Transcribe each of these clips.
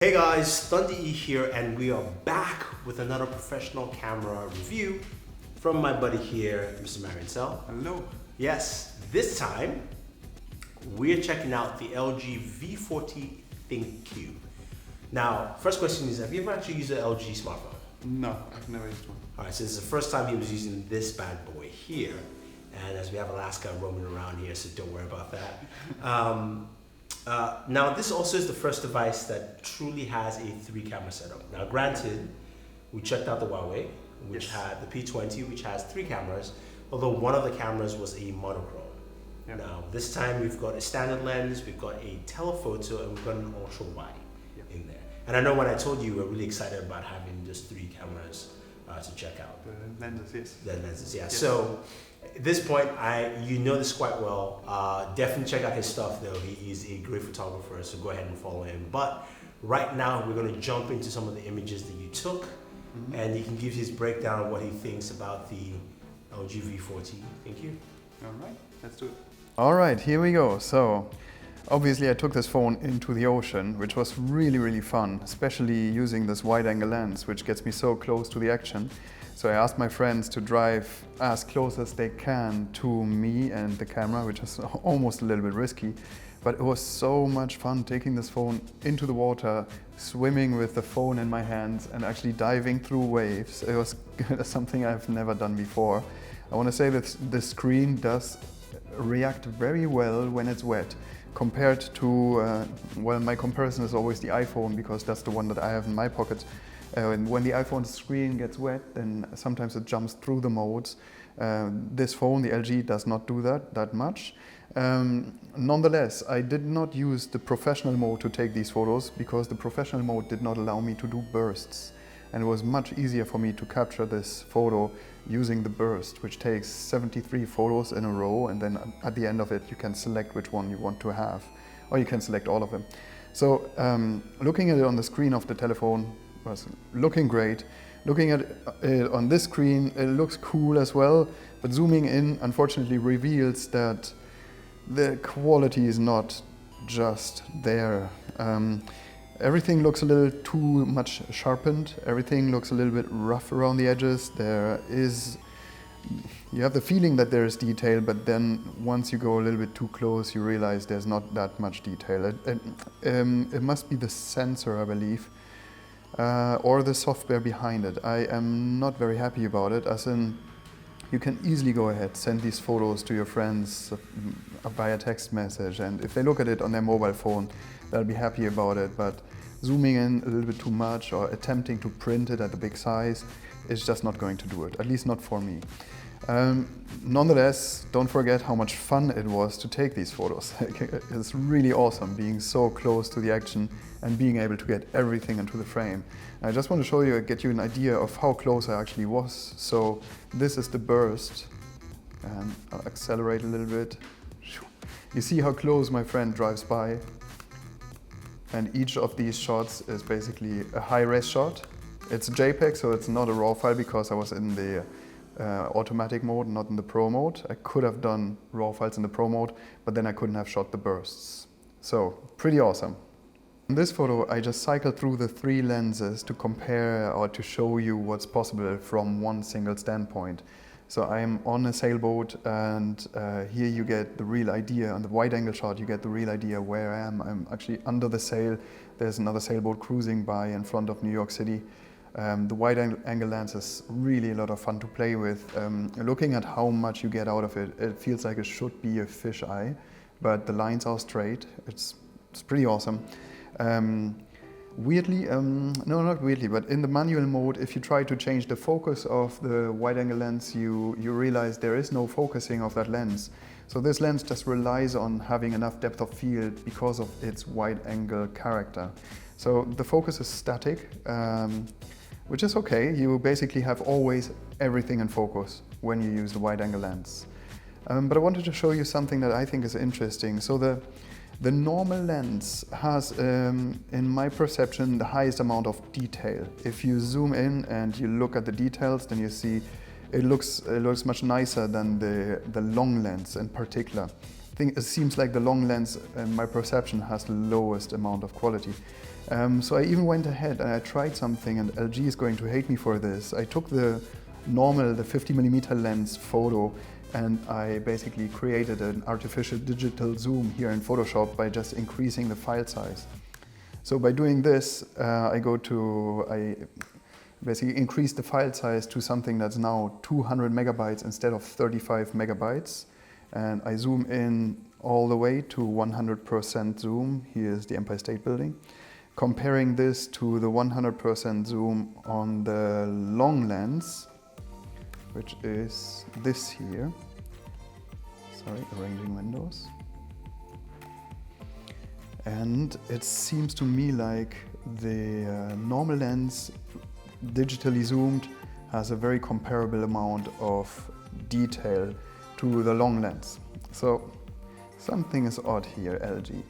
Hey guys, Thunder E here, and we are back with another professional camera review from my buddy here, Mr. Marion Sell. Hello. Yes, this time we're checking out the LG V40 ThinkCube. Now, first question is, have you ever actually used an LG smartphone? No, I've never used one. Alright, so this is the first time he was using this bad boy here, and as we have Alaska roaming around here, so don't worry about that. Now, this also is the first device that truly has a 3-camera setup. Now, granted, we checked out the Huawei, which had the P20, which has 3 cameras, although one of the cameras was a monochrome. Yeah. Now, this time we've got a standard lens, we've got a telephoto, and we've got an ultra wide in there. And I know when I told you, we're really excited about having just 3 cameras to check out. The lenses, yes. The lenses, yeah. Yes. So at this point, you know this quite well. Definitely check out his stuff though. He is a great photographer, so go ahead and follow him. But right now, we're going to jump into some of the images that you took, and he can give his breakdown of what he thinks about the LG V40. Thank you. All right, let's do it. All right, here we go. So obviously I took this phone into the ocean, which was really fun, especially using this wide-angle lens, which gets me so close to the action. So I asked my friends to drive as close as they can to me and the camera, which is almost a little bit risky. But it was so much fun taking this phone into the water, swimming with the phone in my hands and actually diving through waves. It was something I've never done before. I want to say that the screen does react very well when it's wet. Compared to, well, my comparison is always the iPhone because that's the one that I have in my pocket. And when the iPhone screen gets wet, then sometimes it jumps through the modes. This phone, the LG, does not do that much. Nonetheless, I did not use the professional mode to take these photos because the professional mode did not allow me to do bursts. And it was much easier for me to capture this photo using the burst, which takes 73 photos in a row, and then at the end of it you can select which one you want to have, or you can select all of them. So looking at it on the screen of the telephone was looking great. Looking at it on this screen, it looks cool as well, but zooming in unfortunately reveals that the quality is not just there. Everything looks a little too much sharpened. Everything looks a little bit rough around the edges. You have the feeling that there is detail, but then once you go a little bit too close, you realize there's not that much detail. It must be the sensor, I believe, or the software behind it. I am not very happy about it, as in you can easily go ahead, send these photos to your friends via text message, and if they look at it on their mobile phone, they'll be happy about it, but zooming in a little bit too much or attempting to print it at the big size is just not going to do it, at least not for me. Nonetheless, don't forget how much fun it was to take these photos. It's really awesome being so close to the action and being able to get everything into the frame. I just want to show you, get you an idea of how close I actually was. So this is the burst, and I'll accelerate a little bit. You see how close my friend drives by, and each of these shots is basically a high-res shot. It's a JPEG, so it's not a RAW file because I was in the automatic mode, not in the Pro mode. I could have done RAW files in the Pro mode, but then I couldn't have shot the bursts. So, pretty awesome. In this photo, I just cycled through the 3 lenses to compare or to show you what's possible from one single standpoint. So I'm on a sailboat, and here you get the real idea. On the wide-angle shot, you get the real idea where I am. I'm actually under the sail. There's another sailboat cruising by in front of New York City. The wide-angle lens is really a lot of fun to play with. Looking at how much you get out of it, it feels like it should be a fisheye, but the lines are straight. It's pretty awesome. Weirdly, no, not weirdly, but in the manual mode, if you try to change the focus of the wide-angle lens, you realize there is no focusing of that lens. So this lens just relies on having enough depth of field because of its wide-angle character. So the focus is static, which is okay. You basically have always everything in focus when you use the wide-angle lens. But I wanted to show you something that I think is interesting. So the normal lens has, in my perception, the highest amount of detail. If you zoom in and you look at the details, then you see it looks much nicer than the long lens in particular. I think it seems like the long lens, in my perception, has the lowest amount of quality. So I even went ahead and I tried something, and LG is going to hate me for this. I took the 50mm lens photo, and I basically created an artificial digital zoom here in Photoshop by just increasing the file size. So by doing this, I basically increased the file size to something that's now 200 megabytes instead of 35 megabytes. And I zoom in all the way to 100% zoom. Here's the Empire State Building. Comparing this to the 100% zoom on the long lens, which is this here. Sorry, arranging windows. And it seems to me like the normal lens, digitally zoomed, has a very comparable amount of detail to the long lens. So something is odd here, LG.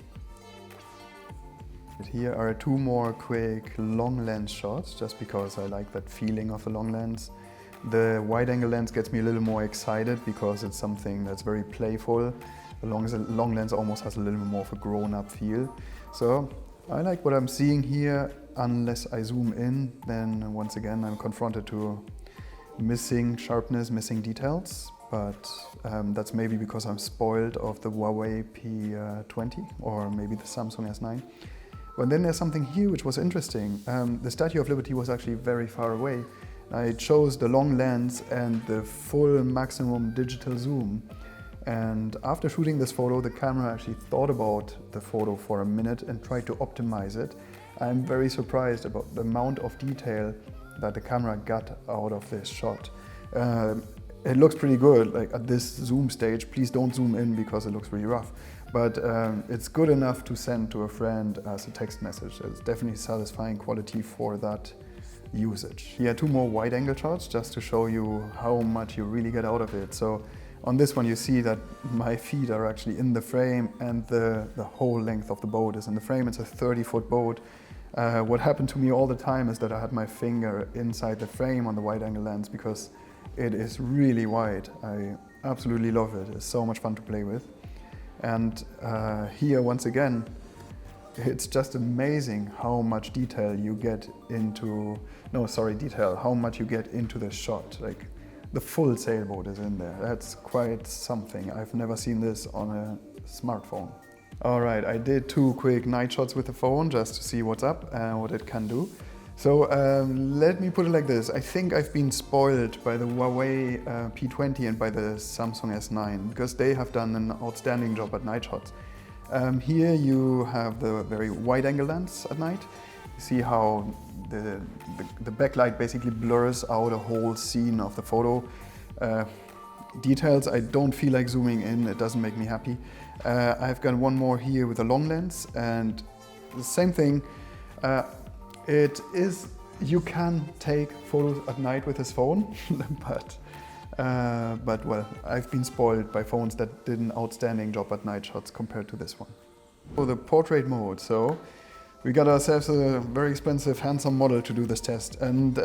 But here are two more quick long lens shots, just because I like that feeling of a long lens. The wide angle lens gets me a little more excited because it's something that's very playful. The long lens almost has a little bit more of a grown-up feel. So I like what I'm seeing here. Unless I zoom in, then once again I'm confronted to missing sharpness, missing details. But that's maybe because I'm spoiled of the Huawei P20 or maybe the Samsung S9. But then there's something here which was interesting. The Statue of Liberty was actually very far away. I chose the long lens and the full maximum digital zoom. And after shooting this photo, the camera actually thought about the photo for a minute and tried to optimize it. I'm very surprised about the amount of detail that the camera got out of this shot. It looks pretty good, like at this zoom stage. Please don't zoom in because it looks really rough. But it's good enough to send to a friend as a text message. It's definitely satisfying quality for that usage. Here are two more wide angle shots just to show you how much you really get out of it. So on this one you see that my feet are actually in the frame and the whole length of the boat is in the frame. It's a 30-foot boat. What happened to me all the time is that I had my finger inside the frame on the wide angle lens because it is really wide. I absolutely love it. It's so much fun to play with. And here once again, it's just amazing how much detail you get into, how much you get into the shot. Like the full sailboat is in there. That's quite something. I've never seen this on a smartphone. All right, I did two quick night shots with the phone just to see what's up and what it can do. So let me put it like this. I think I've been spoiled by the Huawei P20 and by the Samsung S9 because they have done an outstanding job at night shots. Here you have the very wide angle lens at night. You see how the backlight basically blurs out a whole scene of the photo. Details, I don't feel like zooming in, it doesn't make me happy. I've got one more here with a long lens and the same thing. You can take photos at night with this phone, but well, I've been spoiled by phones that did an outstanding job at night shots compared to this one. For the portrait mode, so we got ourselves a very expensive handsome model to do this test, and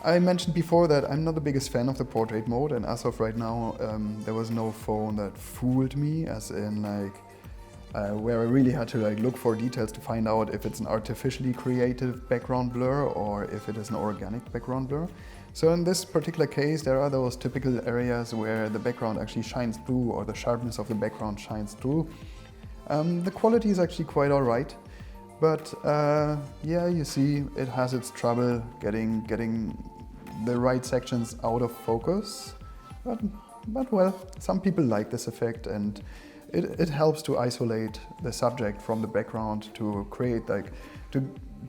I mentioned before that I'm not the biggest fan of the portrait mode, and as of right now, there was no phone that fooled me, as in like where I really had to like look for details to find out if it's an artificially created background blur or if it is an organic background blur. So in this particular case, there are those typical areas where the background actually shines through or the sharpness of the background shines through. The quality is actually quite all right, but yeah, you see it has its trouble getting the right sections out of focus. But well, some people like this effect, and it helps to isolate the subject from the background to create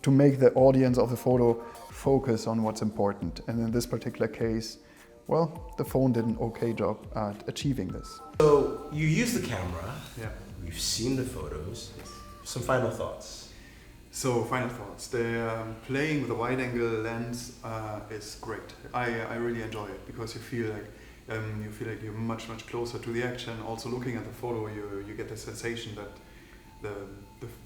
to make the audience of the photo focus on what's important. And in this particular case, well, the phone did an okay job at achieving this. So you use the camera. Yeah. We've seen the photos. Some final thoughts. So final thoughts. The playing with the wide angle lens is great. I really enjoy it because you feel like you're much closer to the action. Also looking at the photo, you get the sensation that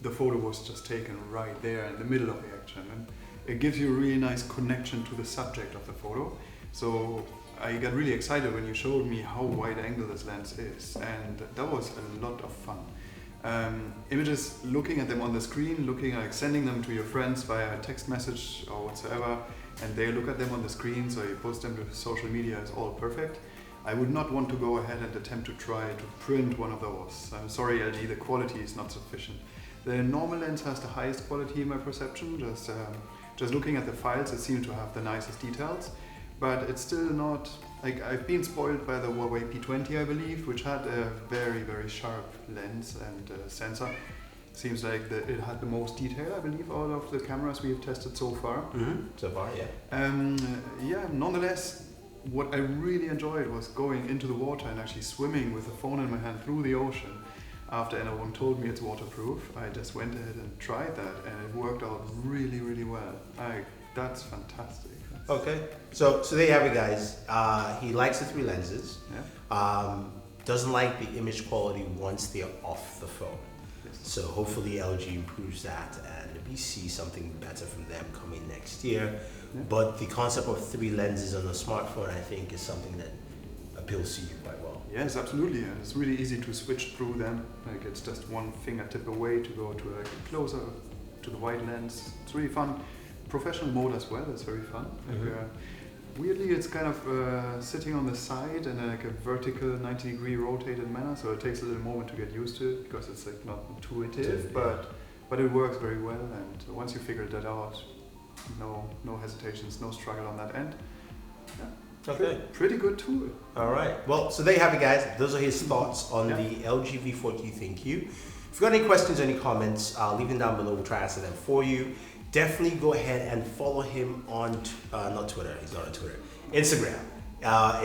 the photo was just taken right there in the middle of the action, and it gives you a really nice connection to the subject of the photo. So I got really excited when you showed me how wide angle this lens is, and that was a lot of fun. Images, looking at them on the screen, sending them to your friends via text message or whatsoever, and they look at them on the screen, so you post them to social media, is all perfect. I would not want to go ahead and attempt to try to print one of those. I'm sorry, LG, the quality is not sufficient. The normal lens has the highest quality in my perception. Just looking at the files, it seemed to have the nicest details, but it's still not, like, I've been spoiled by the Huawei P20, I believe, which had a very, very sharp lens and sensor. Seems like it had the most detail, I believe, out of the cameras we have tested so far. So far, yeah. Nonetheless, what I really enjoyed was going into the water and actually swimming with the phone in my hand through the ocean. After anyone told me it's waterproof, I just went ahead and tried that, and it worked out really, really well. That's fantastic. Okay, so there you have it, guys. He likes the 3 lenses. Yeah. Doesn't like the image quality once they're off the phone. Yes. So hopefully LG improves that, and we see something better from them coming next year. Yeah. But the concept of 3 lenses on a smartphone, I think, is something that appeals to you quite well. Yes, absolutely, and it's really easy to switch through them. Like, it's just one fingertip away to go to closer to the wide lens. It's really fun. Professional mode as well, it's very fun. Weirdly, it's kind of sitting on the side in a vertical 90-degree rotated manner, so it takes a little moment to get used to it because it's like not intuitive, but it works very well. And once you figure that out, no hesitations, no struggle on that end. Yeah. Okay. Pretty good tool. All right. Well, so there you have it, guys. Those are his thoughts on the LG V40 ThinQ. If you've got any questions or any comments, leave them down below. We'll try to answer them for you. Definitely go ahead and follow him on, not Twitter, he's not on Twitter, Instagram.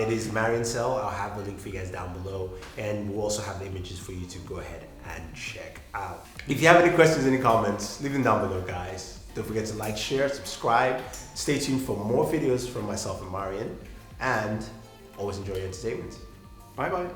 It is Marian Cell. I'll have the link for you guys down below, and we'll also have the images for you to go ahead and check out. If you have any questions, any comments, leave them down below, guys. Don't forget to like, share, subscribe. Stay tuned for more videos from myself and Marian, and always enjoy your entertainment. Bye bye.